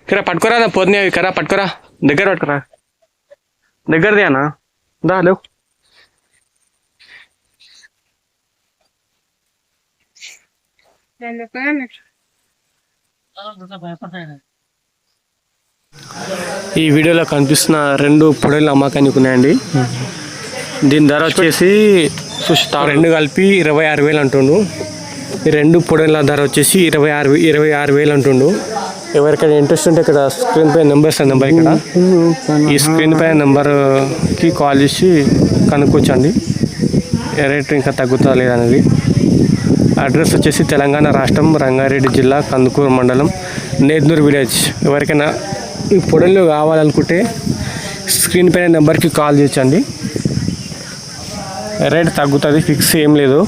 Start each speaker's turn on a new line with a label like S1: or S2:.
S1: ఇక్కడ పట్టుకోరా పొద్దునే ఇక్కడ పట్టుకోరా దగ్గర పట్టుకోరా దగ్గరది అన్న దా లేవు ఈ వీడియోలో కనిపిస్తున్న 2 పొడేలు అమ్మకానికి ఉన్నాయండి. దీని ధర వచ్చేసి రెండు కలిపి 26,000 అంటుండు. ఈ 2 పొడేల ధర వచ్చేసి 26,000 అంటుండు. ఎవరికైనా ఇంట్రెస్ట్ ఉంటే ఇక్కడ స్క్రీన్ పై నెంబర్ ఇక్కడ ఈ స్క్రీన్ పై నెంబర్కి కాల్ చేసి కనుక్కోవచ్చండి రేట్ ఇంకా తగ్గుతా లేదనేది. అడ్రస్ వచ్చేసి తెలంగాణ రాష్ట్రం రంగారెడ్డి జిల్లా కందుకూరు మండలం నేద్నూర్ విలేజ్. ఎవరికైనా ఈ పొడలు కావాలనుకుంటే స్క్రీన్ పైన నెంబర్కి కాల్ చేయొచ్చండి. రేట్ తగ్గుతుంది, ఫిక్స్ ఏం లేదు.